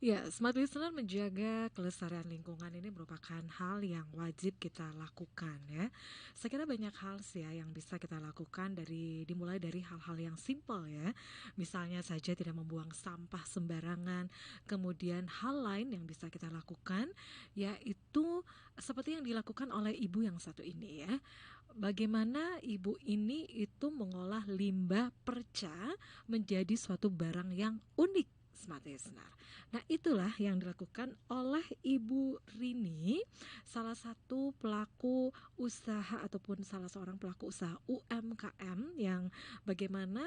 Ya, smart listener menjaga kelestarian lingkungan ini merupakan hal yang wajib kita lakukan ya. Saya kira banyak hal sih ya yang bisa kita lakukan dimulai dari hal-hal yang simpel ya. Misalnya saja tidak membuang sampah sembarangan. Kemudian hal lain yang bisa kita lakukan yaitu seperti yang dilakukan oleh ibu yang satu ini ya. Bagaimana ibu ini itu mengolah limbah perca menjadi suatu barang yang unik, smart listener. Nah, itulah yang dilakukan oleh Ibu Rini, salah satu pelaku usaha ataupun salah seorang pelaku usaha UMKM yang bagaimana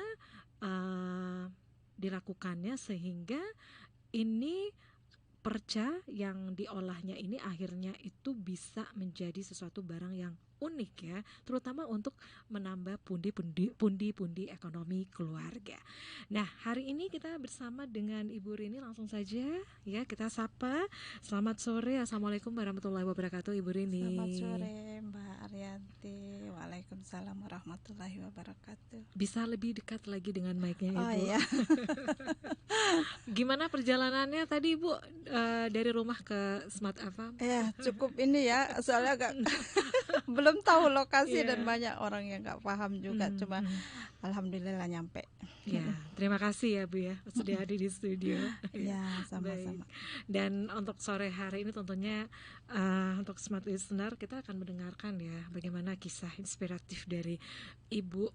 dilakukannya sehingga ini perca yang diolahnya ini akhirnya itu bisa menjadi sesuatu barang yang unik ya, terutama untuk menambah pundi-pundi ekonomi keluarga. Nah, hari ini kita bersama dengan Ibu Rini, langsung saja ya kita sapa. Selamat sore, Assalamualaikum warahmatullahi wabarakatuh, Ibu Rini. Selamat sore Mbak Arianti. Waalaikumsalam warahmatullahi wabarakatuh. Bisa lebih dekat lagi dengan mic-nya Oh Ibu. iya. Gimana perjalanannya tadi Ibu dari rumah ke Smart FM? Ya cukup ini ya. Soalnya agak belum tahu lokasi dan Iya. banyak orang yang nggak paham juga. Cuma alhamdulillah nyampe. Ya, terima kasih ya Bu ya sudah hadir di studio. Ya Baik. sama-sama. Dan untuk sore hari ini tentunya untuk smart listener kita akan mendengarkan ya bagaimana kisah inspiratif dari Ibu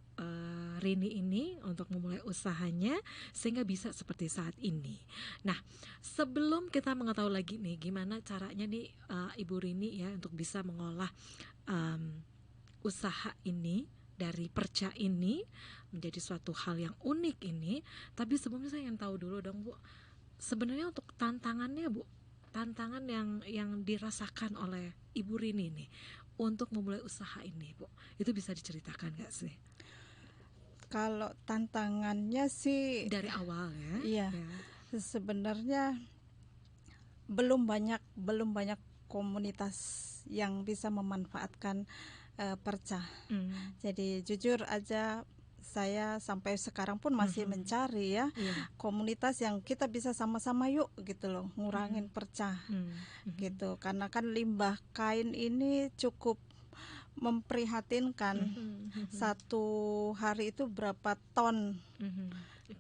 Rini ini untuk memulai usahanya sehingga bisa seperti saat ini. Nah, sebelum kita mengetahui lagi nih gimana caranya nih Ibu Rini ya untuk bisa mengolah usaha ini dari perca ini menjadi suatu hal yang unik ini. Tapi sebelumnya saya ingin tahu dulu dong Bu, sebenarnya untuk tantangannya Bu, tantangan yang dirasakan oleh Ibu Rini nih untuk memulai usaha ini Bu, itu bisa diceritakan nggak sih? Kalau tantangannya sih, Dari awal ya. iya Ya. sebenarnya belum banyak komunitas yang bisa memanfaatkan perca. Jadi jujur aja saya sampai sekarang pun masih mencari ya komunitas yang kita bisa sama-sama yuk gitu loh ngurangin perca gitu, karena kan limbah kain ini cukup memprihatinkan. Satu hari itu berapa ton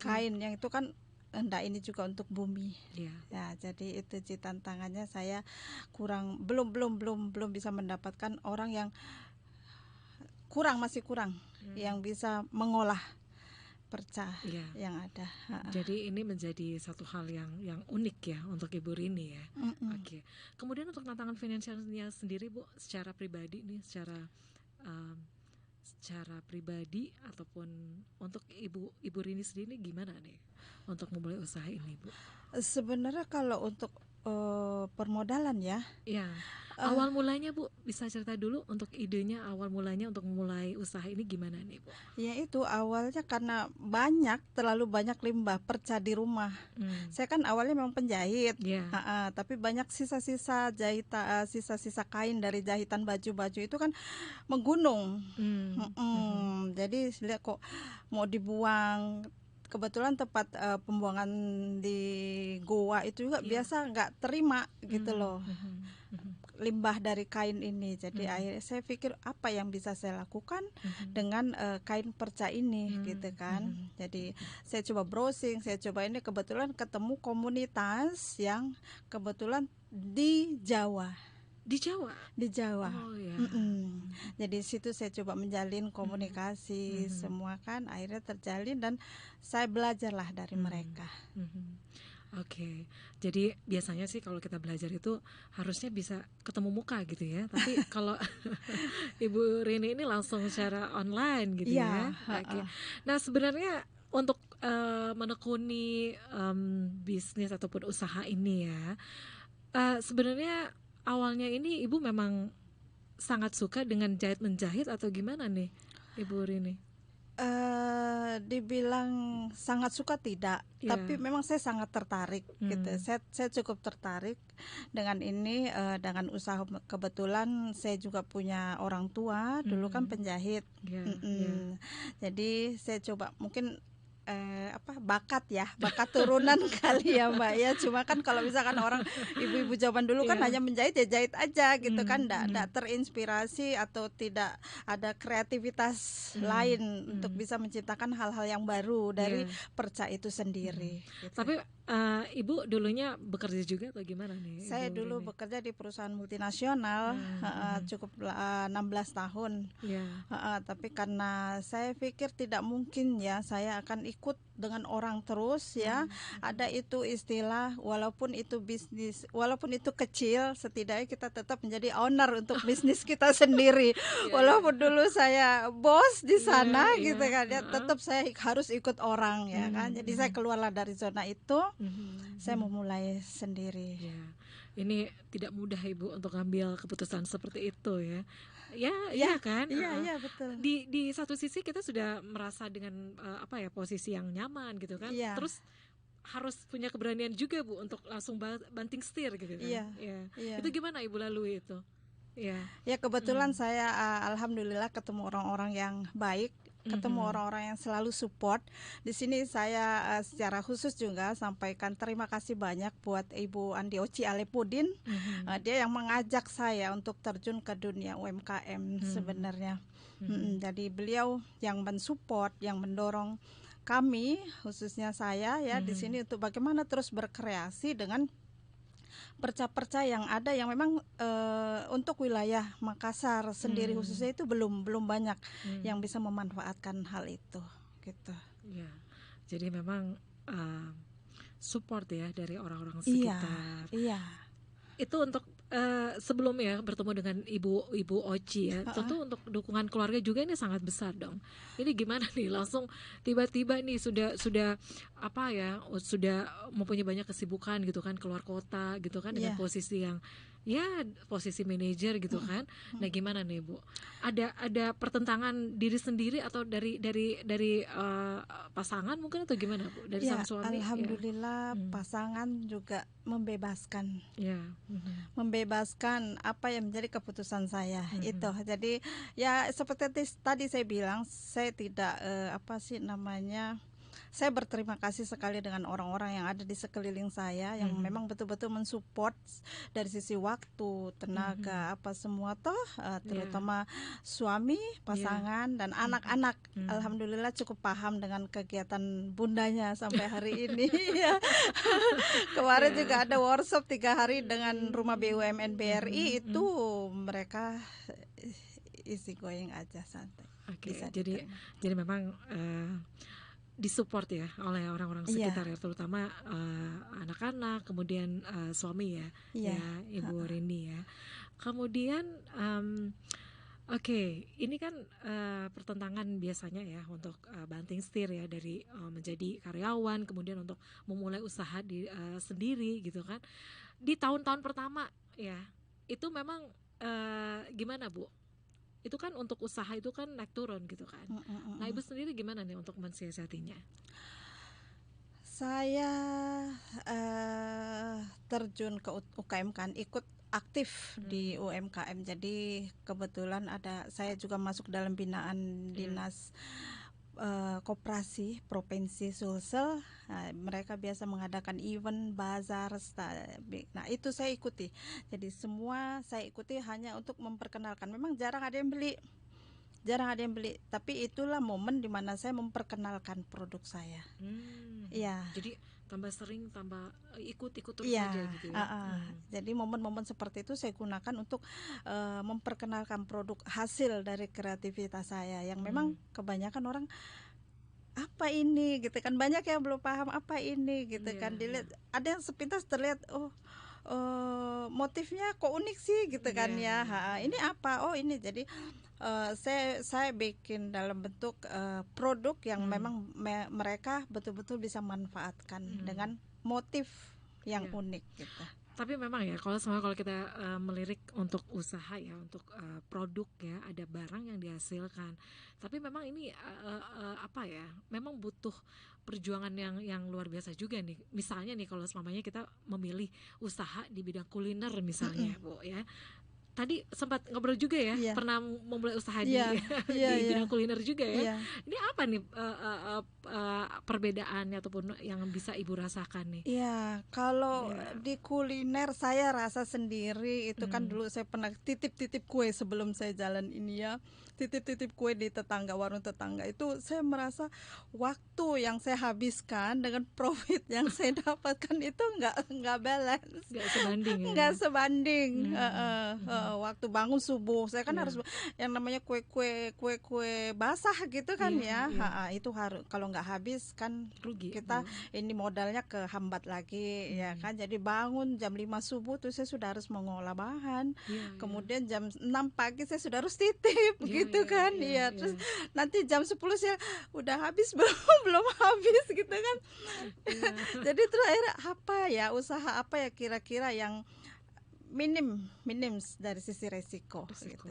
kain yang itu kan enggak ini juga untuk bumi. Ya, jadi itu sih tantangannya. Saya belum bisa mendapatkan orang yang masih kurang yang bisa mengolah perca yang ada. Jadi ini menjadi satu hal yang unik ya untuk Ibu Rini ya. Oke. Kemudian untuk tantangan finansialnya sendiri Bu, secara pribadi nih, secara pribadi ataupun untuk Ibu Rini sendiri gimana nih untuk memulai usaha ini Bu? Sebenarnya kalau untuk permodalan ya. Ya, awal mulanya Bu, bisa cerita dulu untuk idenya awal mulanya untuk memulai usaha ini gimana nih Bu? Ya itu awalnya karena terlalu banyak limbah perca di rumah. Saya kan awalnya memang penjahit, tapi banyak sisa-sisa sisa-sisa kain dari jahitan baju-baju itu kan menggunung. Jadi lihat kok mau dibuang. Kebetulan tempat pembuangan di goa itu juga biasa nggak terima gitu loh limbah dari kain ini. Jadi akhirnya saya pikir apa yang bisa saya lakukan dengan kain perca ini gitu kan. Jadi saya coba browsing, saya coba ini, kebetulan ketemu komunitas yang kebetulan di Jawa. Di Jawa. Oh, ya. Jadi situ saya coba menjalin komunikasi semua kan, akhirnya terjalin dan saya belajarlah dari mereka. Oke. Jadi biasanya sih kalau kita belajar itu harusnya bisa ketemu muka gitu ya. Tapi kalau Ibu Rini ini langsung secara online gitu ya. Oke. Nah, sebenarnya untuk menekuni bisnis ataupun usaha ini ya, sebenarnya awalnya ini Ibu memang sangat suka dengan menjahit atau gimana nih Ibu Rini? Dibilang sangat suka tidak, tapi memang saya sangat tertarik gitu. Saya cukup tertarik dengan ini, dengan usaha. Kebetulan saya juga punya orang tua dulu kan penjahit. Jadi saya coba mungkin bakat ya, bakat turunan kali ya Mbak ya. Cuma kan kalau misalkan orang ibu-ibu zaman dulu kan hanya menjahit ya jahit aja gitu kan, enggak terinspirasi atau tidak ada kreativitas lain untuk bisa menciptakan hal-hal yang baru dari perca itu sendiri. Gitu. Tapi Ibu dulunya bekerja juga atau gimana nih? Saya dulu bekerja di perusahaan multinasional, cukup 16 tahun. Tapi karena saya pikir tidak mungkin ya saya akan ikut dengan orang terus ya. Ada itu istilah, walaupun itu bisnis, walaupun itu kecil, setidaknya kita tetap menjadi owner untuk bisnis kita sendiri. Walaupun dulu saya bos di sana gitu kan ya, tetap saya harus ikut orang ya kan. Jadi saya keluarlah dari zona itu, saya memulai sendiri. Ini tidak mudah Ibu untuk ambil keputusan seperti itu ya. Iya kan? Iya betul. Di satu sisi kita sudah merasa dengan posisi yang nyaman gitu kan. Terus harus punya keberanian juga Bu untuk langsung banting setir gitu kan. Itu gimana Ibu lalui itu? Ya kebetulan saya alhamdulillah ketemu orang-orang yang baik, ketemu orang-orang yang selalu support. Di sini saya secara khusus juga sampaikan terima kasih banyak buat Ibu Andi Oci Alepudin. Dia yang mengajak saya untuk terjun ke dunia UMKM sebenarnya. Jadi beliau yang mensupport, yang mendorong kami, khususnya saya ya di sini untuk bagaimana terus berkreasi dengan perca-perca yang ada yang memang untuk wilayah Makassar sendiri khususnya itu belum banyak yang bisa memanfaatkan hal itu gitu. Jadi memang support ya dari orang-orang sekitar. Itu untuk sebelum ya bertemu dengan Ibu Oci ya, tentu untuk dukungan keluarga juga ini sangat besar dong. Ini gimana nih langsung tiba-tiba nih sudah mempunyai banyak kesibukan gitu kan, keluar kota gitu kan dengan posisi yang posisi manajer gitu kan. Nah gimana nih Bu? Ada pertentangan diri sendiri atau dari pasangan mungkin atau gimana Bu? Dari sang suami? Alhamdulillah pasangan juga membebaskan. Membebaskan apa yang menjadi keputusan saya itu. Jadi ya seperti tadi saya bilang, saya tidak saya berterima kasih sekali dengan orang-orang yang ada di sekeliling saya yang memang betul-betul mensupport dari sisi waktu, tenaga, apa semua terutama suami, pasangan dan anak-anak. Alhamdulillah cukup paham dengan kegiatan bundanya sampai hari ini. Kemarin juga ada workshop 3 hari dengan Rumah BUMN BRI, itu mereka easy going aja, santai. Jadi memang disupport ya oleh orang-orang sekitar ya, terutama anak-anak, kemudian suami ya Ibu Rini ya. Kemudian ini kan pertentangan biasanya ya untuk banting setir ya dari menjadi karyawan kemudian untuk memulai usaha sendiri gitu kan. Di tahun-tahun pertama ya itu memang gimana Bu? Itu kan untuk usaha itu kan naik turun gitu kan. Nah Ibu sendiri gimana nih untuk mensiasatinya? Saya terjun ke UKM kan, ikut aktif di UMKM. Jadi kebetulan saya juga masuk dalam binaan dinas koperasi provinsi Sulsel. Mereka biasa mengadakan event, bazar. Nah itu saya ikuti. Jadi semua saya ikuti hanya untuk memperkenalkan. Memang jarang ada yang beli, tapi itulah momen dimana saya memperkenalkan produk saya. Jadi tambah sering, tambah ikut terus aja gitu ya. Jadi momen-momen seperti itu saya gunakan untuk memperkenalkan produk hasil dari kreativitas saya yang memang kebanyakan orang apa ini gitu kan, banyak yang belum paham apa ini gitu kan. Dilihat ada yang sepintas terlihat motifnya kok unik sih gitu kan ya. Ini apa? Oh ini jadi saya bikin dalam bentuk produk yang memang mereka betul-betul bisa manfaatkan dengan motif yang unik gitu. Tapi memang ya kalau kita melirik untuk usaha ya, untuk produk ya, ada barang yang dihasilkan. Tapi memang ini memang butuh perjuangan yang luar biasa juga nih. Misalnya nih kalau selamanya kita memilih usaha di bidang kuliner misalnya Bu ya. tadi sempat ngobrol juga ya, pernah memulai usaha di bidang kuliner juga ya. Ini apa nih perbedaannya ataupun yang bisa Ibu rasakan nih? Iya, kalau di kuliner saya rasa sendiri itu kan dulu saya pernah titip-titip kue sebelum saya jalan ini ya. Titip-titip kue di tetangga, warung tetangga itu saya merasa waktu yang saya habiskan dengan profit yang saya dapatkan itu nggak balance, nggak sebanding ya? Nggak sebanding. Waktu bangun subuh saya kan harus yang namanya kue basah gitu kan itu harus, kalau nggak habis kan rugi, kita ini modalnya kehambat lagi ya kan. Jadi bangun jam 5 subuh tuh saya sudah harus mengolah bahan, kemudian jam 6 pagi saya sudah harus titip gitu kan. Terus nanti jam 10 saya udah habis belum habis gitu kan. Jadi terus akhirnya apa ya, usaha apa ya kira-kira yang minim dari sisi resiko gitu.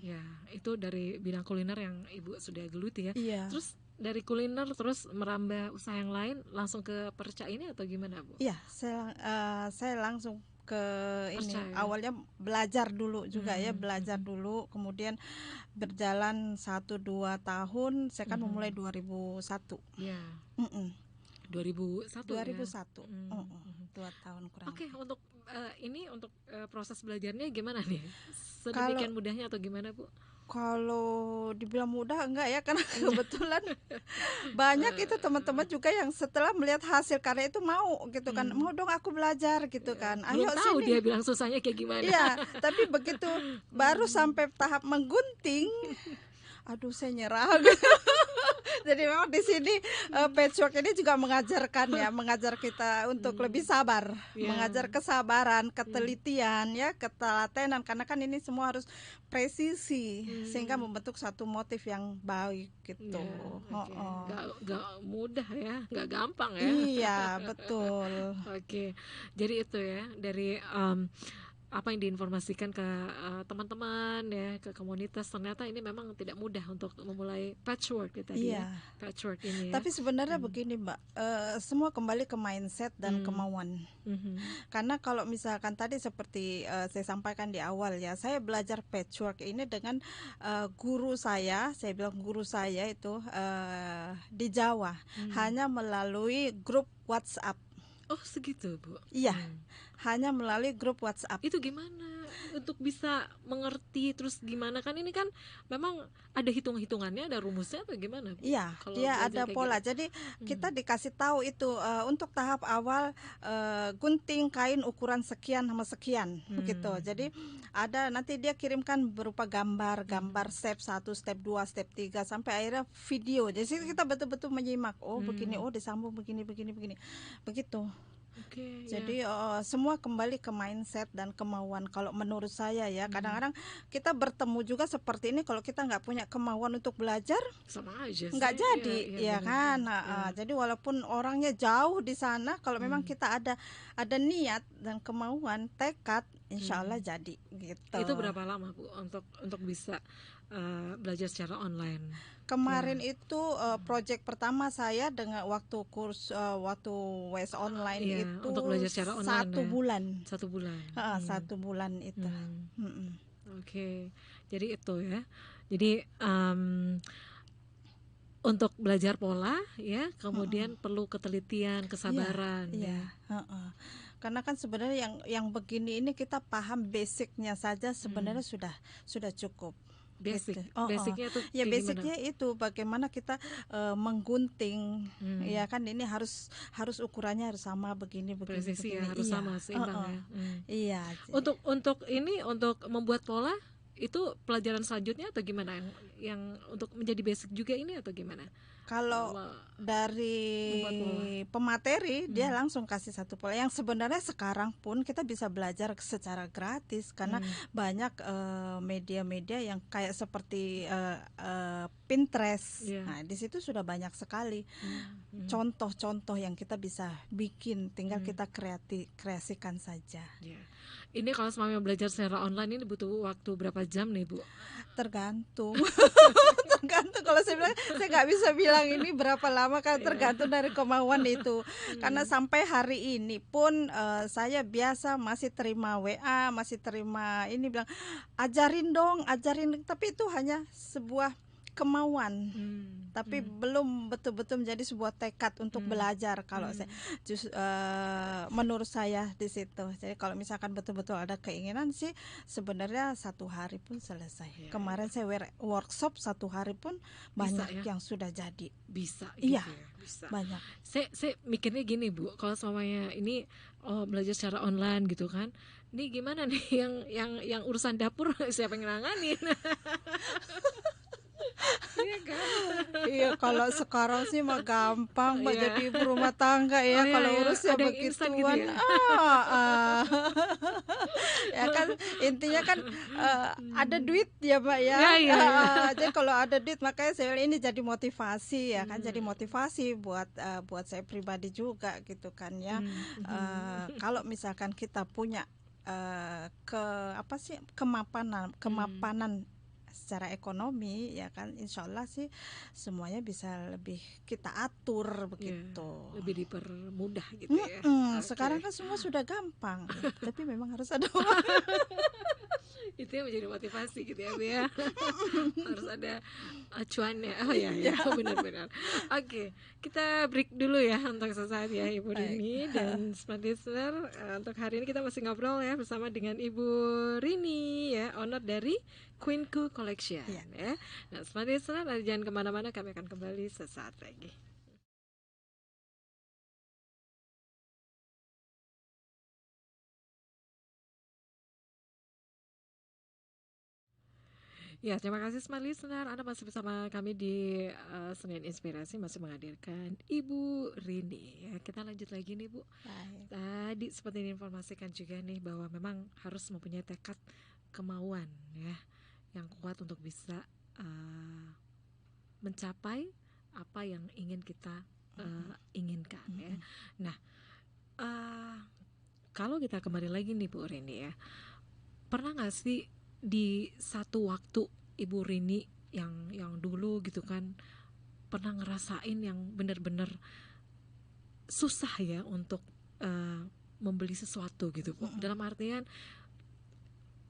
Ya, itu dari bidang kuliner yang Ibu sudah geluti ya. Terus dari kuliner terus merambah usaha yang lain langsung ke perca ini atau gimana, Bu? Iya, saya langsung ke ini. Awalnya belajar dulu juga belajar dulu, kemudian berjalan 1-2 tahun. Saya kan memulai 2001. Iya. 2001 ya. 2 tahun kurang. Oke, untuk untuk proses belajarnya gimana nih? Sedemikian mudahnya atau gimana, Bu? Kalau dibilang mudah enggak ya, karena kebetulan banyak itu teman-teman juga yang setelah melihat hasil karya itu mau gitu kan, mau dong aku belajar gitu kan. Ayo belum tahu sini. Dia bilang susahnya kayak gimana. Iya, tapi begitu baru sampai tahap menggunting, aduh saya nyerah. Jadi memang di sini patchwork ini juga mengajar kita untuk lebih sabar, mengajar kesabaran, ketelitian ketelatenan, karena kan ini semua harus presisi sehingga membentuk satu motif yang baik gitu. Gak mudah ya, gak gampang ya. Iya betul. Oke, jadi itu ya dari apa yang diinformasikan ke teman-teman ya, ke komunitas, ternyata ini memang tidak mudah untuk memulai patchwork tadi patchwork ini ya. Tapi sebenarnya begini Mbak, semua kembali ke mindset dan kemauan. Karena kalau misalkan tadi seperti saya sampaikan di awal ya, saya belajar patchwork ini dengan guru saya bilang guru saya itu di Jawa, hanya melalui grup WhatsApp. Oh segitu Bu? Iya, hanya melalui grup WhatsApp. Itu gimana untuk bisa mengerti, terus gimana, kan ini kan memang ada hitung-hitungannya, ada rumusnya atau gimana Bu? Iya, dia ada pola gitu. Jadi kita dikasih tahu itu untuk tahap awal gunting kain ukuran sekian sama sekian gitu. Jadi ada nanti dia kirimkan berupa gambar step 1, step 2, step 3 sampai akhirnya video. Jadi kita betul-betul menyimak. Oh begini, oh disambung begini begitu. Jadi semua kembali ke mindset dan kemauan. Kalau menurut saya ya, kadang-kadang kita bertemu juga seperti ini, kalau kita nggak punya kemauan untuk belajar, sama aja nggak jadi, ya kan. Jadi walaupun orangnya jauh di sana, kalau memang kita ada niat dan kemauan, tekad, insya Allah jadi. Gitu. Itu berapa lama Bu untuk bisa belajar secara online? Kemarin itu project pertama saya dengan waktu waktu WS online itu untuk belajar secara online 1 bulan. 1 bulan. 1 bulan itu. Oke. Jadi itu ya. Jadi untuk belajar pola ya, kemudian perlu ketelitian, kesabaran Karena kan sebenarnya yang begini ini kita paham basicnya saja sebenarnya sudah cukup. Basicnya itu ya basicnya itu bagaimana kita menggunting ya kan, ini harus ukurannya harus sama begini presisi ya, harus sama seimbang Iya. Untuk membuat pola itu pelajaran selanjutnya atau gimana yang untuk menjadi basic juga ini atau gimana? Kalau dari pemateri dia langsung kasih 1 pola yang sebenarnya sekarang pun kita bisa belajar secara gratis karena banyak media-media yang kayak seperti Pinterest. Nah, di situ sudah banyak sekali contoh-contoh yang kita bisa bikin, tinggal kita kreasikan saja. Ini kalau selama belajar secara online ini butuh waktu berapa jam nih Bu? Tergantung. Tergantung, kalau saya bilang saya nggak bisa bilang bilang ini berapa lama kan tergantung dari kemauan itu. Karena sampai hari ini pun saya biasa masih terima WA, masih terima ini bilang ajarin dong, tapi itu hanya sebuah kemauan, tapi belum betul-betul menjadi sebuah tekad untuk belajar. Kalau saya menurut saya di situ. Jadi kalau misalkan betul-betul ada keinginan sih sebenarnya 1 hari pun selesai. Kemarin saya workshop 1 hari pun banyak yang sudah jadi. Bisa gitu ya, bisa. Banyak. Saya mikirnya gini Bu, kalau semuanya ini belajar secara online gitu kan, ini gimana nih yang urusan dapur siapa yang nanganin? Iya kan? Iya, kalau sekarang sih mah gampang Mbak jadi ibu rumah tangga ya. Kalau urus ya begituan gitu ya? Ya kan intinya kan ada duit ya Mbak ya. Jadi kalau ada duit makanya saya ini jadi motivasi ya kan, jadi motivasi buat saya pribadi juga gitu kan ya. Kalau misalkan kita punya kemapanan secara ekonomi ya kan, insya Allah sih semuanya bisa lebih kita atur begitu, lebih dipermudah gitu ya. Sekarang kan semua sudah gampang ya, tapi memang harus ada uang. Itu yang menjadi motivasi gitu ya Bu ya. Harus ada acuannya. Oh ya benar-benar. Oke, kita break dulu ya untuk sesaat ya Ibu Rini dan Smart Listener. Untuk hari ini kita masih ngobrol ya bersama dengan Ibu Rini ya, owner dari Queenku Collection ya. Nah, Smart Listener, jangan kemana-mana, kami akan kembali sesaat lagi. Ya, terima kasih Smart Listener. Anda masih bersama kami di Senin Inspirasi, masih menghadirkan Ibu Rini. Ya, kita lanjut lagi nih Bu. Tadi seperti diinformasikan juga nih bahwa memang harus mempunyai tekad, kemauan ya yang kuat untuk bisa mencapai apa yang ingin kita inginkan ya. Nah, kalau kita kembali lagi nih Bu Rini ya, pernah nggak sih di satu waktu Ibu Rini yang dulu gitu kan pernah ngerasain yang benar-benar susah ya untuk membeli sesuatu gitu Bu, dalam artian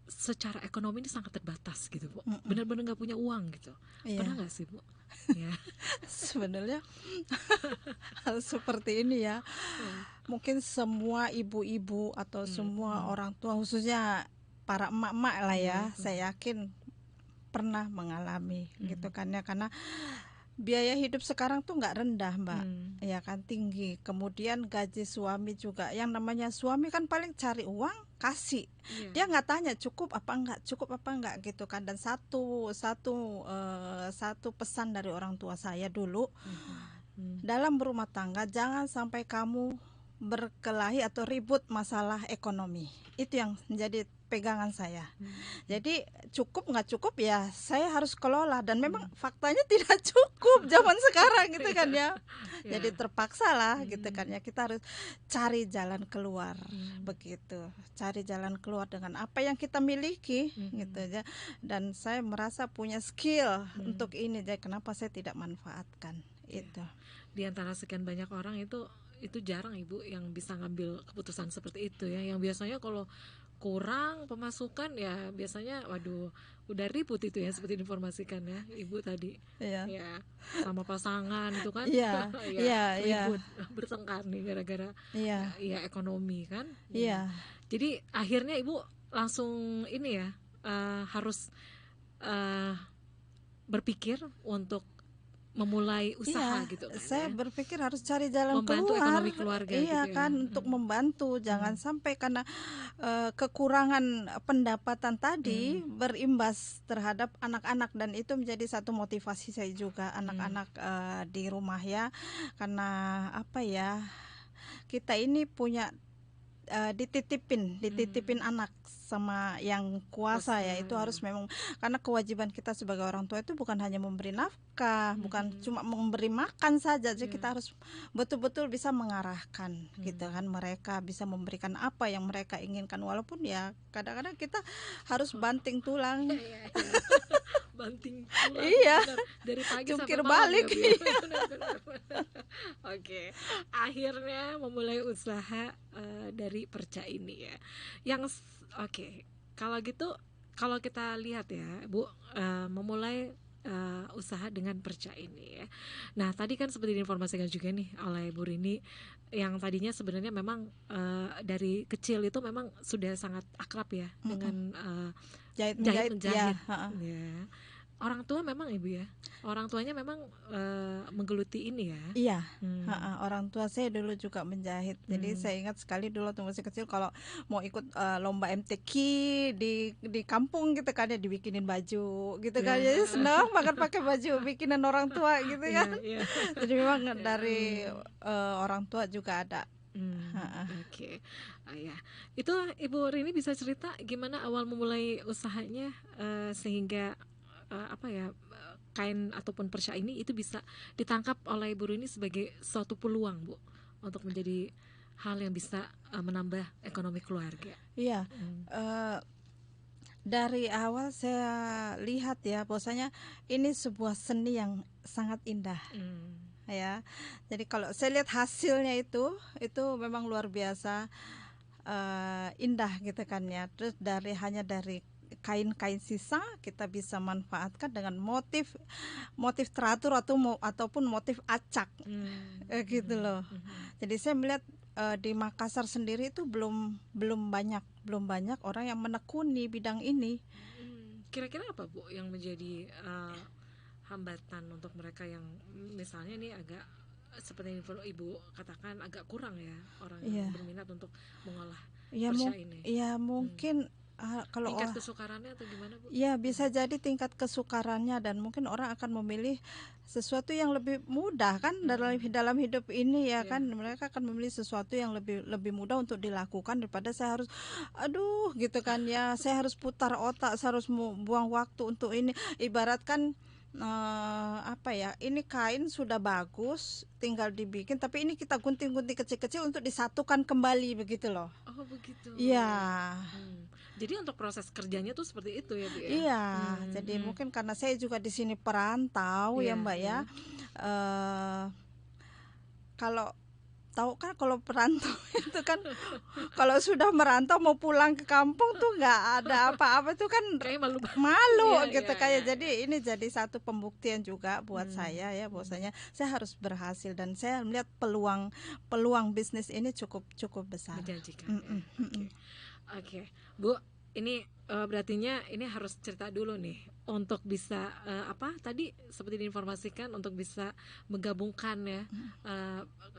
secara ekonomi ini sangat terbatas gitu Bu, benar-benar nggak punya uang gitu, pernah nggak sih Bu? Ya. Sebenarnya hal seperti ini ya, mungkin semua ibu-ibu atau semua orang tua, khususnya para emak-emak lah ya, saya yakin pernah mengalami gitu kan ya, karena biaya hidup sekarang tuh nggak rendah Mbak, ya kan, tinggi. Kemudian gaji suami juga, yang namanya suami kan paling cari uang kasih, dia nggak tanya cukup apa enggak gitu kan. Dan satu pesan dari orang tua saya dulu, dalam berumah tangga jangan sampai kamu berkelahi atau ribut masalah ekonomi. Itu yang menjadi pegangan saya. Jadi cukup nggak cukup ya saya harus kelola, dan memang faktanya tidak cukup zaman sekarang gitu kan ya. Jadi terpaksa lah gitu kan ya, kita harus cari jalan keluar begitu. Cari jalan keluar dengan apa yang kita miliki gitu ya. Dan saya merasa punya skill untuk ini, jadi kenapa saya tidak manfaatkan itu. Di antara sekian banyak orang itu jarang Ibu yang bisa ngambil keputusan seperti itu ya, yang biasanya kalau kurang pemasukan ya biasanya waduh udah ribut itu ya, seperti diinformasikan ya Ibu tadi ya sama pasangan itu kan ribut bertengkar nih gara-gara ya ekonomi kan jadi akhirnya Ibu langsung ini ya harus berpikir untuk memulai usaha gitu kan. Saya berpikir harus cari jalan membantu keluar, ekonomi keluarga gitu kan untuk membantu, jangan sampai karena kekurangan pendapatan tadi berimbas terhadap anak-anak, dan itu menjadi satu motivasi saya juga, anak-anak di rumah ya, karena apa ya, kita ini punya dititipin anak sama yang kuasa ya, itu harus memang, karena kewajiban kita sebagai orang tua itu bukan hanya memberi nafkah, bukan cuma memberi makan saja, jadi kita harus betul-betul bisa mengarahkan gitu kan, mereka bisa memberikan apa yang mereka inginkan, walaupun ya kadang-kadang kita harus banting tulang banting tulang. Iya. Dari pagi Jungkir sampai malam balik. Ya, Oke. Akhirnya memulai usaha dari perca ini ya. Yang oke. Kalau gitu, kalau kita lihat ya, Bu, memulai usaha dengan perca ini ya. Nah, tadi kan seperti diinformasikan juga nih oleh Bu Rini, yang tadinya sebenarnya memang dari kecil itu memang sudah sangat akrab ya dengan jahit menjahit. Ya. Orang tua memang Ibu ya. Orang tuanya memang menggeluti ini ya. Iya. Orang tua saya dulu juga menjahit. Jadi saya ingat sekali dulu waktu masih kecil kalau mau ikut lomba MTQ di kampung gitu kan ya, dibikinin baju gitu kan. Jadi senang banget pakai baju bikinan orang tua gitu kan. Jadi memang dari orang tua juga ada. Oke. Ya. Itu Ibu Rini bisa cerita gimana awal memulai usahanya sehingga kain ataupun perca ini itu bisa ditangkap oleh Ibu Rini sebagai suatu peluang, Bu, untuk menjadi hal yang bisa menambah ekonomi keluarga. Iya. Dari awal saya lihat ya bahwasanya ini sebuah seni yang sangat indah. Ya. Jadi kalau saya lihat hasilnya itu memang luar biasa indah gitu kan ya. Terus hanya dari kain-kain sisa kita bisa manfaatkan dengan motif teratur ataupun motif acak gitu loh. Jadi saya melihat di Makassar sendiri itu belum banyak orang yang menekuni bidang ini. Kira-kira apa Bu yang menjadi hambatan untuk mereka yang misalnya ini agak seperti yang Ibu katakan agak kurang ya orang yang berminat untuk mengolah perca ini? Ya mungkin kalau tingkat kesukarannya atau gimana Bu? Ya bisa jadi tingkat kesukarannya, dan mungkin orang akan memilih sesuatu yang lebih mudah kan dalam hidup ini ya kan. Mereka akan memilih sesuatu yang lebih mudah untuk dilakukan daripada saya harus gitu kan ya, saya harus putar otak, saya harus buang waktu untuk ini. Ibaratkan ini kain sudah bagus tinggal dibikin, tapi ini kita gunting-gunting kecil-kecil untuk disatukan kembali begitu loh. Oh begitu. Iya. Jadi untuk proses kerjanya tuh seperti itu ya Bu ya? Iya. Jadi mungkin karena saya juga di sini perantau ya Mbak ya. Kalau tahu kan kalau perantau itu kan kalau sudah merantau mau pulang ke kampung tuh nggak ada apa-apa tuh kan kayak malu gitu kayak. Jadi ini jadi satu pembuktian juga buat saya ya bahwasanya saya harus berhasil, dan saya melihat peluang bisnis ini cukup besar. Menjanjikan. Oke. Bu, ini berartinya ini harus cerita dulu nih untuk bisa tadi seperti diinformasikan untuk bisa menggabungkan ya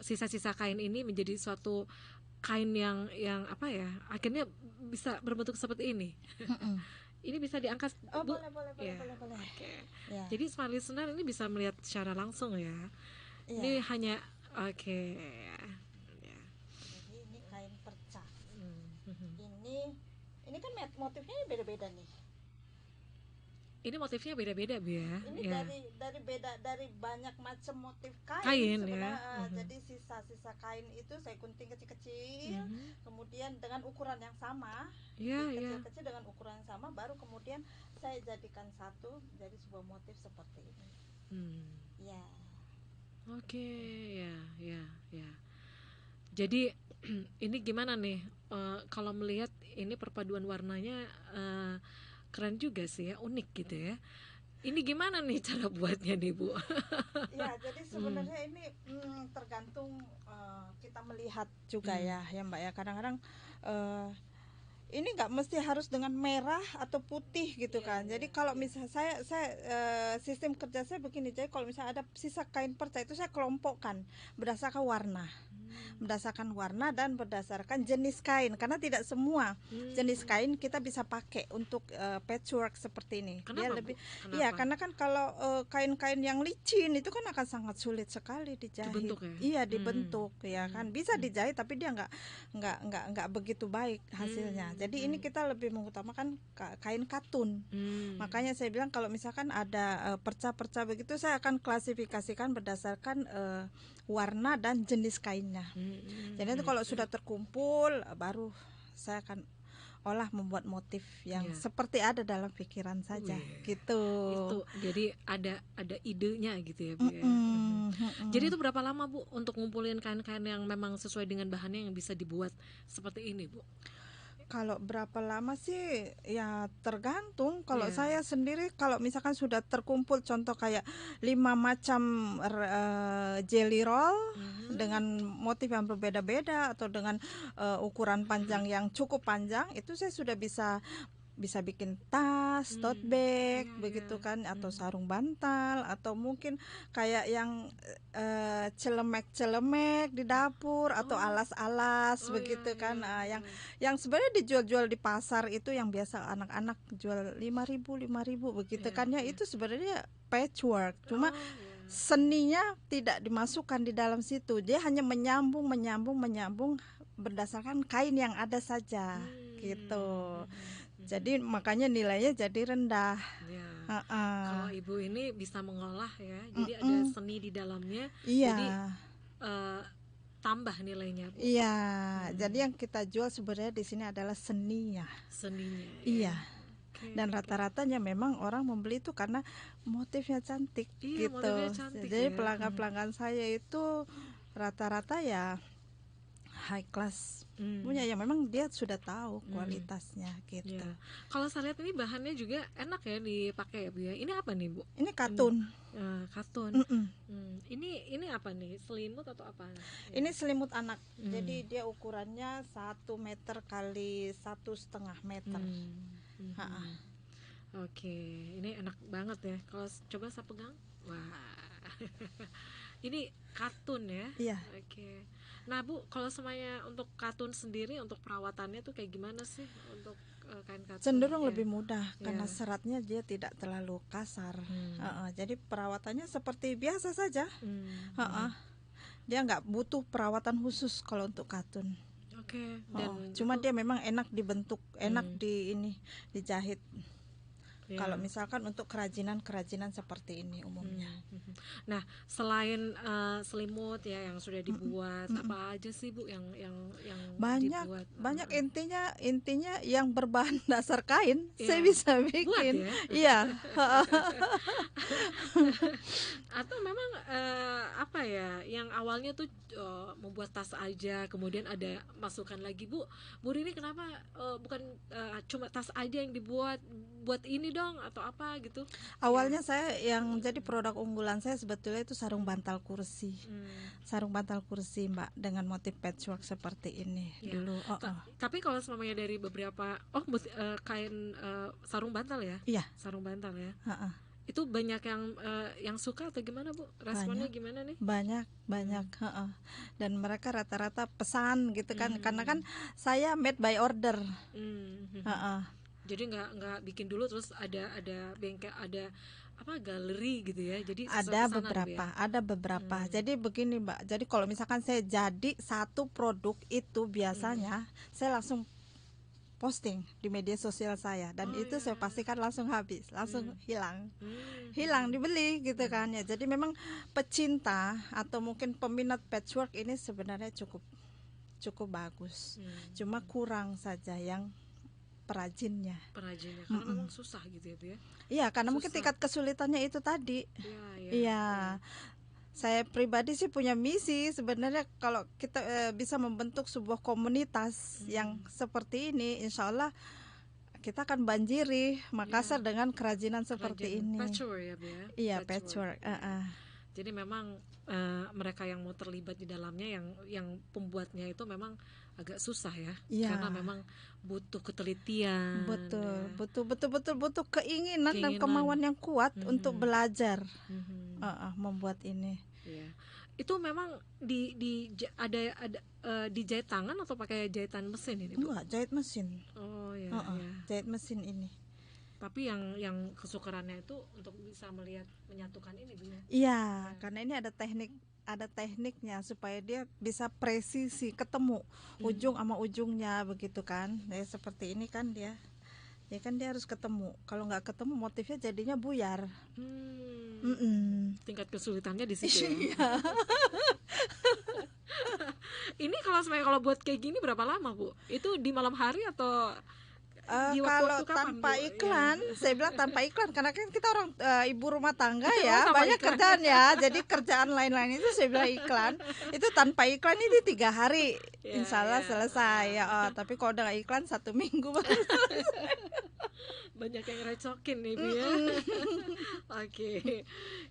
sisa-sisa kain ini menjadi suatu kain yang akhirnya bisa berbentuk seperti ini. Ini bisa diangkat Bu? Boleh. Okay. Ya. Jadi smart listener ini bisa melihat secara langsung ya. Ini hanya ya. Jadi ini kain perca. Ini kan motifnya beda-beda nih. Ini motifnya beda-beda Bu ya. Ini dari banyak macam motif kain sebenarnya. Jadi sisa-sisa kain itu saya gunting kecil-kecil, kemudian dengan ukuran yang sama, kecil-kecil dengan ukuran yang sama, baru kemudian saya jadikan satu jadi sebuah motif seperti ini. Ya. Oke, ya. Jadi ini gimana nih? Kalau melihat ini perpaduan warnanya keren juga sih ya, unik gitu ya. Ini gimana nih cara buatnya nih Bu? Ya, jadi sebenarnya ini tergantung kita melihat juga ya Mbak ya. Kadang-kadang ini nggak mesti harus dengan merah atau putih gitu kan. Jadi kalau misalnya saya sistem kerja saya begini. Jadi kalau misalnya ada sisa kain perca itu saya kelompokkan berdasarkan warna. Berdasarkan warna dan berdasarkan jenis kain, karena tidak semua jenis kain kita bisa pakai untuk patchwork seperti ini. Kenapa, dia lebih Kenapa? Iya, karena kan kalau kain-kain yang licin itu kan akan sangat sulit sekali dijahit. Dibentuk ya? Iya, dibentuk ya kan. Bisa dijahit tapi dia nggak begitu baik hasilnya. Jadi ini kita lebih mengutamakan kain katun. Makanya saya bilang kalau misalkan ada perca-perca begitu, saya akan klasifikasikan berdasarkan warna dan jenis kainnya. Jadi itu kalau sudah terkumpul baru saya akan olah membuat motif yang seperti ada dalam pikiran saja gitu. Itu jadi ada idenya gitu ya Bu ya. Jadi itu berapa lama Bu untuk ngumpulin kain-kain yang memang sesuai dengan bahannya yang bisa dibuat seperti ini Bu? Kalau berapa lama sih ya tergantung. Kalau saya sendiri kalau misalkan sudah terkumpul contoh kayak 5 macam jelly roll dengan motif yang berbeda-beda atau dengan ukuran panjang yang cukup panjang, itu saya sudah bisa bikin tas, tote bag, begitu kan, atau sarung bantal, atau mungkin kayak yang celemek-celemek di dapur atau alas-alas, begitu kan. Yang sebenarnya dijual-jual di pasar itu yang biasa anak-anak jual 5.000 begitu kan ya, itu sebenarnya patchwork. Cuma seninya tidak dimasukkan di dalam situ. Dia hanya menyambung berdasarkan kain yang ada saja gitu. Jadi makanya nilainya jadi rendah. Kalau Ibu ini bisa mengolah ya, jadi ada seni di dalamnya. Iya. Jadi tambah nilainya Bu. Iya. Jadi yang kita jual sebenarnya di sini adalah seninya. Seninya. Iya. Dan rata-ratanya memang orang membeli itu karena motifnya cantik gitu. Motifnya cantik, jadi pelanggan-pelanggan saya itu rata-rata ya high class punya, ya memang dia sudah tahu kualitasnya gitu. Kalau saya lihat ini bahannya juga enak ya dipakai ya Bu ya. Ini apa nih Bu? Ini katun. Katun. Ini apa nih? Selimut atau apa? Ini selimut anak. Jadi dia ukurannya 1 meter kali 1,5 meter. Oke, ini enak banget ya. Kalau coba saya pegang, wah, ini katun ya. Iya. Oke. Nah Bu, kalau semuanya untuk katun sendiri, untuk perawatannya tuh kayak gimana sih untuk kain katun? Cenderung lebih mudah karena seratnya dia tidak terlalu kasar. Jadi perawatannya seperti biasa saja. Dia nggak butuh perawatan khusus kalau untuk katun. Oke. Cuma dia memang enak dibentuk, enak dijahit. Kalau misalkan untuk kerajinan seperti ini umumnya. Nah, selain selimut ya yang sudah dibuat, apa aja sih Bu yang dibuat? Banyak intinya yang berbahan dasar kain saya bisa bikin. Buat ya? Iya. Atau memang apa ya, yang awalnya tuh membuat tas aja, kemudian ada masukan lagi Bu Rini kenapa bukan cuma tas aja yang dibuat, buat ini dong atau apa gitu? Awalnya saya yang jadi produk unggulan saya sebetulnya itu sarung bantal kursi. Sarung bantal kursi Mbak dengan motif patchwork seperti ini dulu. Tapi kalau semuanya dari beberapa kain sarung bantal ya? Iya. Sarung bantal ya. Itu banyak yang suka atau gimana Bu? Responnya gimana nih? Banyak. Dan mereka rata-rata pesan gitu kan, karena kan saya made by order. Jadi nggak bikin dulu terus ada bengkel, ada apa galeri gitu ya. Jadi ada beberapa. Jadi begini Mbak. Jadi kalau misalkan saya jadi satu produk itu biasanya saya langsung posting di media sosial saya, dan itu saya pastikan langsung habis, langsung hilang dibeli gitu kan ya. Jadi memang pecinta atau mungkin peminat patchwork ini sebenarnya cukup bagus. Cuma kurang saja yang perajinnya karena memang susah gitu ya Bu ya. Iya, karena mungkin tingkat kesulitannya itu tadi. Iya. Saya pribadi sih punya misi sebenarnya, kalau kita bisa membentuk sebuah komunitas yang seperti ini, insya Allah kita akan banjiri Makassar dengan kerajinan seperti ini. Patchwork ya Bu ya. Iya, patchwork. Jadi memang mereka yang mau terlibat di dalamnya, yang pembuatnya itu memang agak susah ya, karena memang butuh ketelitian. Betul butuh keinginan dan kemauan yang kuat untuk belajar membuat ini. Itu memang ada dijahit tangan atau pakai jahitan mesin ini Bu? Enggak, jahit mesin. Jahit mesin ini. Tapi yang kesukarannya itu untuk bisa menyatukan ini Bu ya? Iya, karena ini ada tekniknya supaya dia bisa presisi ketemu ujung sama ujungnya begitu kan. Ya, seperti ini kan dia harus ketemu. Kalau nggak ketemu motifnya jadinya buyar. Tingkat kesulitannya di situ ya. Ini kalau buat kayak gini berapa lama Bu? Itu di malam hari atau Kalau tanpa iklan, saya bilang tanpa iklan karena kan kita orang ibu rumah tangga ya, banyak iklan. Kerjaan ya. Jadi kerjaan lain-lain itu saya bilang iklan. Itu tanpa iklan ini 3 hari, insya Allah selesai. Tapi kalau udah iklan 1 minggu baru banyak yang recokin nih Bu ya. Oke.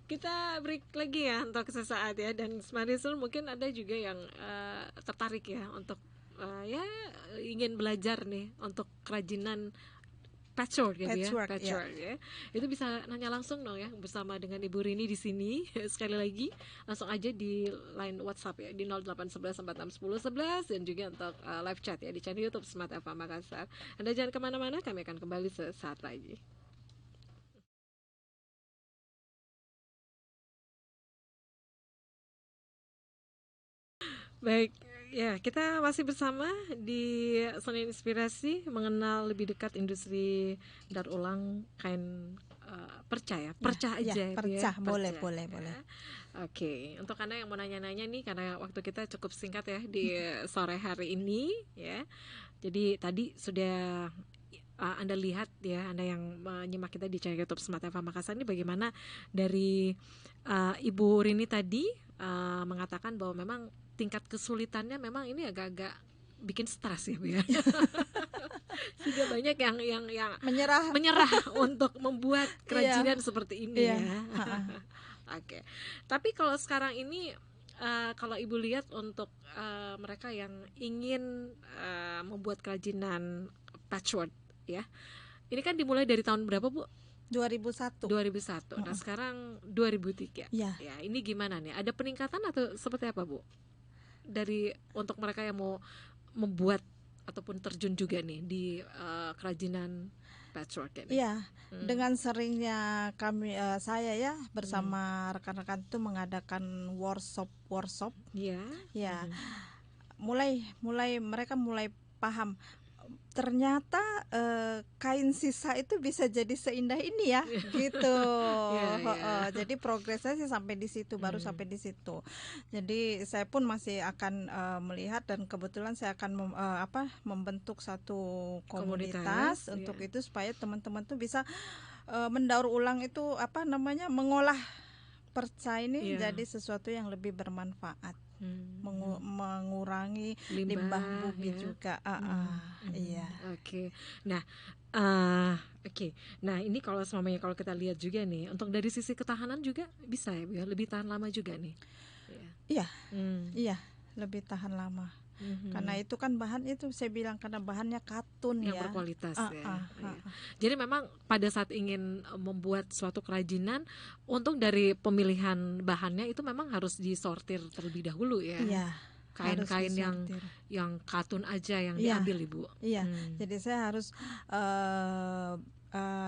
Kita break lagi ya untuk sesaat ya, dan Smart Listener mungkin ada juga yang tertarik ya untuk ya ingin belajar nih untuk kerajinan patchwork gitu patchwork ya. Itu bisa nanya langsung dong ya bersama dengan Ibu Rini di sini. Sekali lagi langsung aja di line WhatsApp ya di 0811461011 dan juga untuk live chat ya di channel YouTube Smart FM Makassar. Anda jangan kemana-mana, kami akan kembali sesaat lagi. Baik, ya kita masih bersama di Senin Inspirasi, mengenal lebih dekat industri daur ulang kain perca ya, perca aja perca, ya, boleh. Oke, untuk Anda yang mau nanya-nanya nih, karena waktu kita cukup singkat ya di sore hari ini ya. Jadi tadi sudah Anda lihat ya, Anda yang menyimak kita di channel YouTube Smart FM Makassar ini, bagaimana dari Ibu Rini tadi mengatakan bahwa memang tingkat kesulitannya memang ini agak-agak bikin stres ya Bu ya. Sehingga banyak yang menyerah untuk membuat kerajinan seperti ini ya. Oke. Tapi kalau sekarang ini kalau Ibu lihat untuk mereka yang ingin membuat kerajinan patchwork ya. Ini kan dimulai dari tahun berapa Bu? 2001. Nah, sekarang 2003. Ya, ini gimana nih? Ada peningkatan atau seperti apa, Bu? Dari untuk mereka yang mau membuat ataupun terjun juga nih di kerajinan patchwork ini. Iya, dengan seringnya saya ya bersama rekan-rekan itu mengadakan workshop. Ya. Mulai mereka mulai paham. Ternyata kain sisa itu bisa jadi seindah ini ya, gitu. Jadi progresnya sih sampai di situ, baru sampai di situ. Jadi saya pun masih akan melihat, dan kebetulan saya akan membentuk satu komunitas untuk itu, supaya teman-teman tuh bisa mendaur ulang itu mengolah perca ini jadi sesuatu yang lebih bermanfaat. Mengurangi limbah bumi juga. Iya. Oke. Nah, Nah, ini kalau semuanya kalau kita lihat juga nih, untuk dari sisi ketahanan juga bisa ya, lebih tahan lama juga nih. Iya, lebih tahan lama. Karena itu kan bahan itu saya bilang, karena bahannya katun yang berkualitas ya. Jadi memang pada saat ingin membuat suatu kerajinan, untuk dari pemilihan bahannya itu memang harus disortir terlebih dahulu ya. Kain-kain yang katun aja yang diambil Ibu. Iya. Jadi saya harus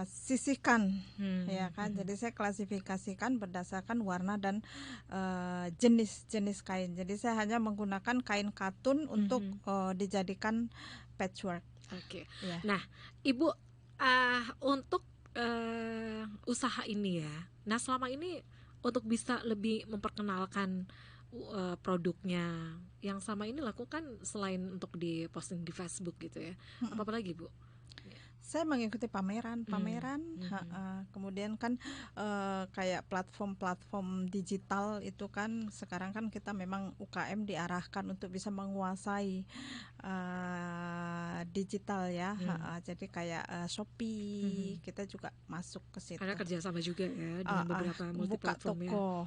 sisihkan ya kan. Jadi saya klasifikasikan berdasarkan warna dan jenis kain. Jadi saya hanya menggunakan kain katun untuk dijadikan patchwork. Oke. Nah, Ibu untuk usaha ini ya. Nah, selama ini untuk bisa lebih memperkenalkan produknya yang sama ini lakukan, selain untuk di posting di Facebook gitu ya, apa lagi Bu? Saya mengikuti pameran, kemudian kan kayak platform digital itu kan sekarang kan kita memang UKM diarahkan untuk bisa menguasai digital ya. Jadi kayak Shopee kita juga masuk ke situ. Ada kerjasama juga ya dengan beberapa multiplatform buka toko,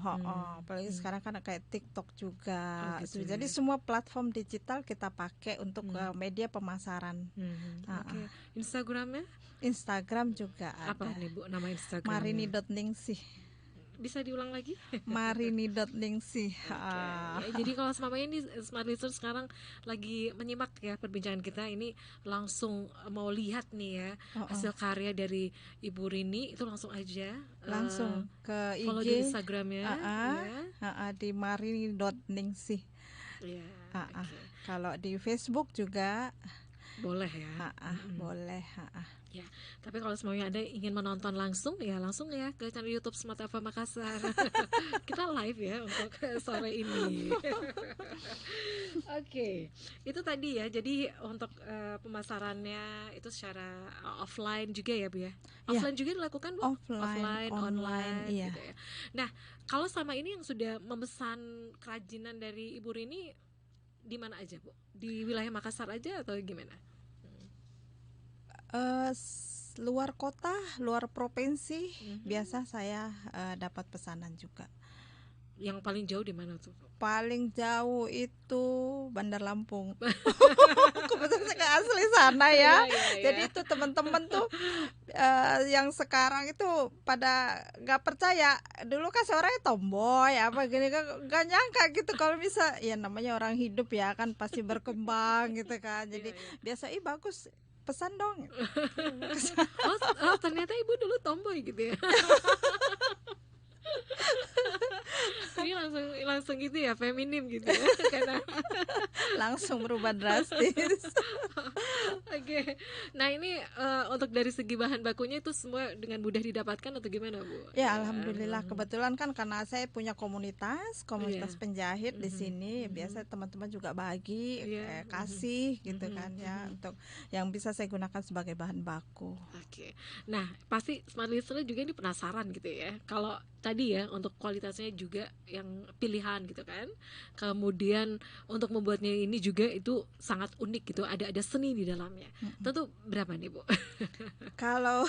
apalagi sekarang kan kayak TikTok juga. Jadi semua platform digital kita pakai untuk media pemasaran. Instagram juga ada. Apa nih Bu nama Instagram? Marini.ningsih. Bisa diulang lagi? Marini.ningsih. Jadi kalau selama ini Smart Listener sekarang lagi menyimak ya perbincangan kita ini, langsung mau lihat nih ya hasil karya dari Ibu Rini, itu langsung aja ke IG, follow di Instagramnya di Marini.ningsih. Kalau di Facebook juga Boleh ya. Boleh. Ya, tapi kalau semuanya ada ingin menonton langsung ya ke channel YouTube Smart FM Makassar. Kita live ya untuk sore ini. Oke, itu tadi ya. Jadi untuk pemasarannya itu secara offline juga ya Bu ya. Offline juga dilakukan Bu? Offline, online iya. Gitu ya. Nah, kalau sama ini yang sudah memesan kerajinan dari Ibu Rini di mana aja Bu? Di wilayah Makassar aja atau gimana? Luar kota, luar provinsi, biasa saya dapat pesanan juga. Yang paling jauh di mana tuh? Paling jauh itu Bandar Lampung. Kebetulan saya asli sana ya. Jadi itu teman-teman tuh yang sekarang itu pada nggak percaya. Dulu kan seorangnya tomboy apa gini kan, nggak nyangka gitu kalau bisa. Ya namanya orang hidup ya kan pasti berkembang gitu kan. Jadi biasa bagus. Pesan dong. Ternyata Ibu dulu tomboy gitu ya. Ini langsung gitu ya, feminim gitu ya. Karena langsung berubah drastis. Oke. Nah ini untuk dari segi bahan bakunya itu semua dengan mudah didapatkan atau gimana Bu? Ya alhamdulillah, kebetulan kan karena saya punya komunitas penjahit di sini. Biasa teman-teman juga bagi kasih gitu kan ya, untuk yang bisa saya gunakan sebagai bahan baku. Oke. Nah pasti smart listener juga ini penasaran gitu ya, kalau tadi ya untuk kualitasnya juga yang pilihan gitu kan, kemudian untuk membuatnya ini juga itu sangat unik gitu, ada seni di dalamnya. Tentu berapa nih Bu? Kalau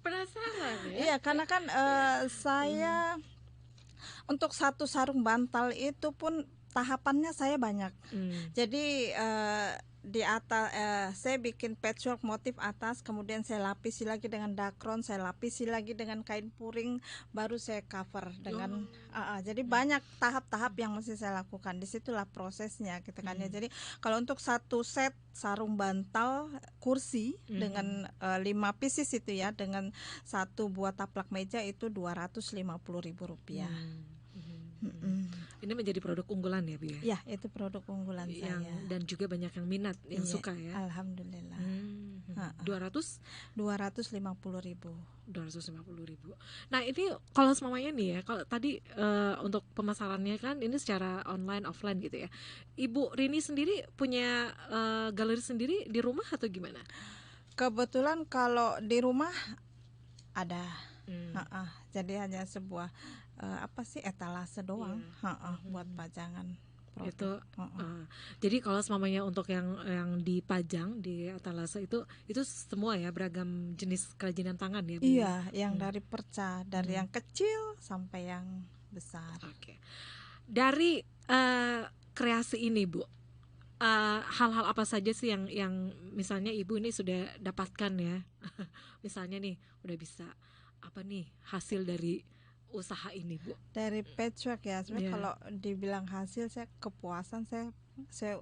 penasaran ya? Iya karena kan saya untuk satu sarung bantal itu pun tahapannya saya banyak. Jadi di atas saya bikin patchwork motif atas, kemudian saya lapisi lagi dengan dakron, saya lapisi lagi dengan kain puring, baru saya cover dengan jadi banyak tahap-tahap yang mesti saya lakukan. Disitulah prosesnya gitu kan ya. Jadi kalau untuk satu set sarung bantal kursi dengan 5 pieces itu ya, dengan satu buah taplak meja itu Rp250.000. Ini menjadi produk unggulan ya Bu ya? Ya, itu produk unggulan saya. Dan juga banyak yang minat, yang suka ya. Alhamdulillah. 250.000. Nah ini kalau semuanya nih ya, kalau tadi untuk pemasarannya kan ini secara online offline gitu ya. Ibu Rini sendiri punya galeri sendiri di rumah atau gimana? Kebetulan kalau di rumah ada. Jadi hanya sebuah etalase doang, buat pajangan produk. Jadi kalau semuanya untuk yang dipajang di etalase itu semua ya, beragam jenis kerajinan tangan ya Bu? Iya, yang dari perca, dari yang kecil sampai yang besar. Oke. Dari kreasi ini Bu, hal-hal apa saja sih yang misalnya Ibu ini sudah dapatkan ya? Misalnya nih udah bisa apa nih hasil dari usaha ini Bu? Dari patchwork ya, sebenarnya kalau dibilang hasil, saya kepuasan, saya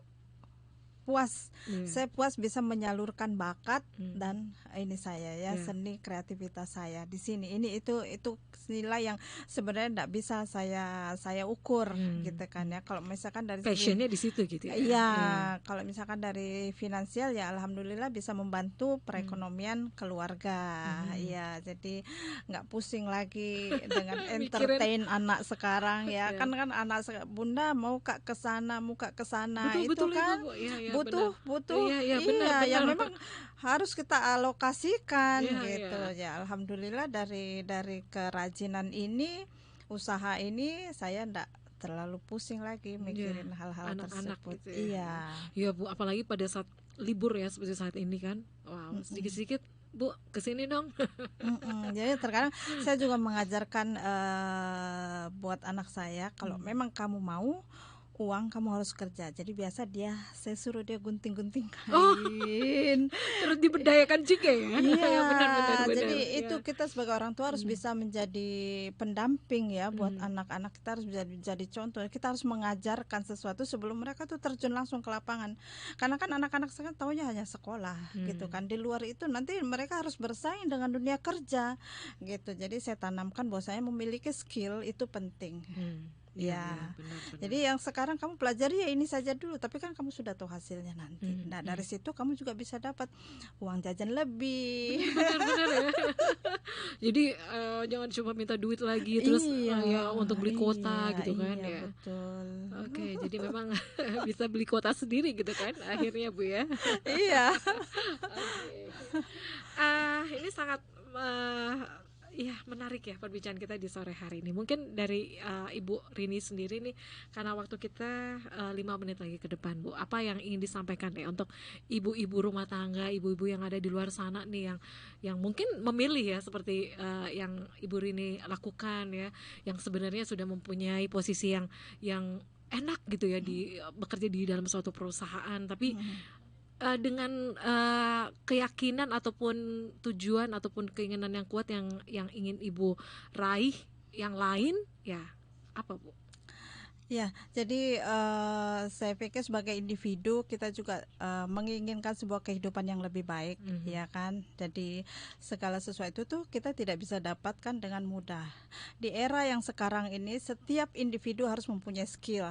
puas. Saya puas bisa menyalurkan bakat dan ini saya ya, seni kreativitas saya di sini. Ini itu nilai yang sebenarnya tidak bisa saya ukur gitu kan ya. Kalau misalkan dari passionnya di situ gitu ya. Iya, kalau misalkan dari finansial ya alhamdulillah bisa membantu perekonomian keluarga. Iya, jadi nggak pusing lagi dengan entertain anak sekarang ya. Kan anak bunda mau ke sana, betul, kan itu, butuh benar. Yang memang harus kita alokasikan gitu. Ya alhamdulillah dari kerajinan ini, usaha ini saya enggak terlalu pusing lagi mikirin hal-hal tersebut. Gitu ya. Iya Bu, apalagi pada saat libur ya seperti saat ini kan. Wow, sedikit-sedikit Bu kesini dong. Jadi terkadang saya juga mengajarkan buat anak saya, kalau memang kamu mau uang, kamu harus kerja. Jadi biasa saya suruh dia gunting-gunting kain. Terus diberdayakan juga ya. Iya, benar. Jadi itu kita sebagai orang tua harus bisa menjadi pendamping ya buat anak-anak. Kita harus jadi contoh. Kita harus mengajarkan sesuatu sebelum mereka tuh terjun langsung ke lapangan. Karena kan anak-anak sekarang taunya hanya sekolah gitu kan. Di luar itu nanti mereka harus bersaing dengan dunia kerja gitu. Jadi saya tanamkan bahwa saya memiliki skill itu penting. Ya, jadi yang sekarang kamu pelajari ya ini saja dulu, tapi kan kamu sudah tahu hasilnya nanti. Nah dari situ kamu juga bisa dapat uang jajan lebih. Benar ya. Jadi jangan cuma minta duit lagi terus ya untuk beli kuota gitu kan ya. Betul. Oke, jadi memang bisa beli kuota sendiri gitu kan akhirnya Bu ya. Iya. Ini sangat ya menarik ya perbincangan kita di sore hari ini. Mungkin dari Ibu Rini sendiri nih, karena waktu kita 5 menit lagi ke depan Bu, apa yang ingin disampaikan ya untuk ibu-ibu rumah tangga, ibu-ibu yang ada di luar sana nih yang mungkin memilih ya seperti yang Ibu Rini lakukan ya, yang sebenarnya sudah mempunyai posisi yang enak gitu ya di bekerja di dalam suatu perusahaan, tapi dengan keyakinan ataupun tujuan ataupun keinginan yang kuat yang ingin Ibu raih yang lain ya apa Bu? Ya, jadi saya pikir sebagai individu kita juga menginginkan sebuah kehidupan yang lebih baik, ya kan. Jadi segala sesuatu itu kita tidak bisa dapatkan dengan mudah. Di era yang sekarang ini setiap individu harus mempunyai skill,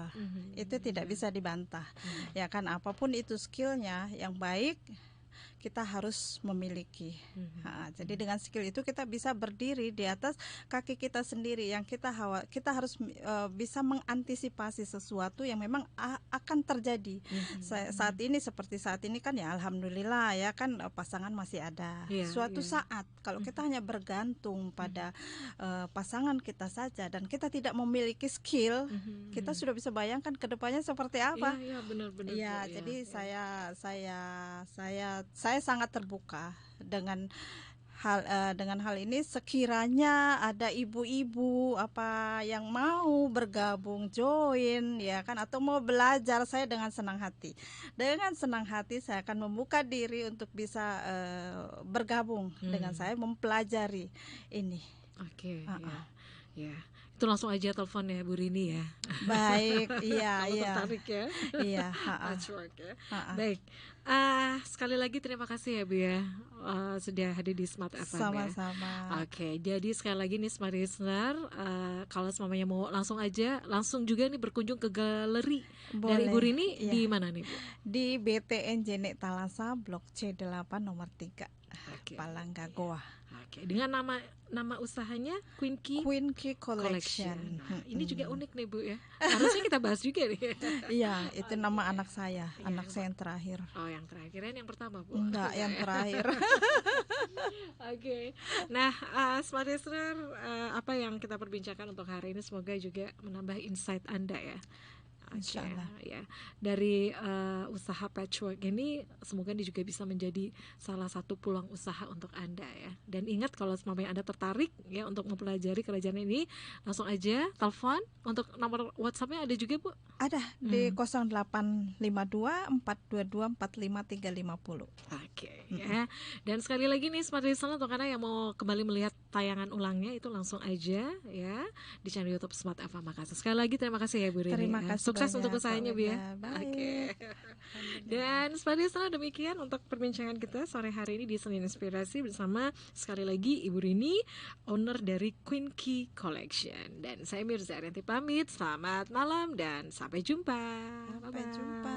itu tidak bisa dibantah, ya kan. Apapun itu skillnya yang baik kita harus memiliki. Jadi dengan skill itu kita bisa berdiri di atas kaki kita sendiri. Yang kita harus bisa mengantisipasi sesuatu yang memang akan terjadi. Saat ini kan ya alhamdulillah ya kan pasangan masih ada. Suatu saat kalau kita hanya bergantung pada pasangan kita saja dan kita tidak memiliki skill, kita sudah bisa bayangkan kedepannya seperti apa. Iya benar-benar. Ya, jadi saya sangat terbuka dengan hal ini. Sekiranya ada ibu-ibu apa yang mau bergabung join ya kan atau mau belajar, saya dengan senang hati saya akan membuka diri untuk bisa bergabung dengan saya mempelajari ini. Oke. Ya. Itu langsung aja telepon ya Bu Rini ya. Baik, iya. Tertarik ya. Iya, Patchwork ya. Baik. Sekali lagi terima kasih ya Bu ya sudah hadir di Smart FM. Sama-sama. Oke, jadi sekali lagi nih Smart Listener, kalau semuanya mau langsung juga nih berkunjung ke galeri dari Ibu Rini di mana nih Bu? Di BTN Jenek Talasa Blok C8 nomor 3. Palangga Goa. Oke, dengan nama usahanya Queen Key Collection. Nah, ini juga unik nih Bu ya. Harusnya kita bahas juga nih. Iya, itu nama anak saya, anak saya yang terakhir. Oh, yang terakhir, yang pertama Bu? Enggak, yang terakhir. Oke. Nah, Smart Listener, apa yang kita perbincangkan untuk hari ini semoga juga menambah insight Anda ya. Ya. Dari usaha patchwork ini semoga ini juga bisa menjadi salah satu peluang usaha untuk Anda ya. Dan ingat kalau semuanya Anda tertarik ya untuk mempelajari kerajaan ini, langsung aja telepon. Untuk nomor WhatsApp-nya ada juga Bu? Ada di 0852 422 45350. Oke. Ya. Dan sekali lagi nih Smart Listener, untuk Anda yang mau kembali melihat tayangan ulangnya itu langsung aja ya di channel YouTube Smart FM Makassar. Sekali lagi terima kasih ya Bu Rini. Terima kasih. Sukses untuk usahanya Bu ya. Oke. Dan Smart Listener, demikian untuk perbincangan kita sore hari ini di Senin Inspirasi bersama sekali lagi Ibu Rini, owner dari Queen Key Collection. Dan saya Mirza Arianti pamit. Selamat malam dan sampai jumpa. Sampai jumpa.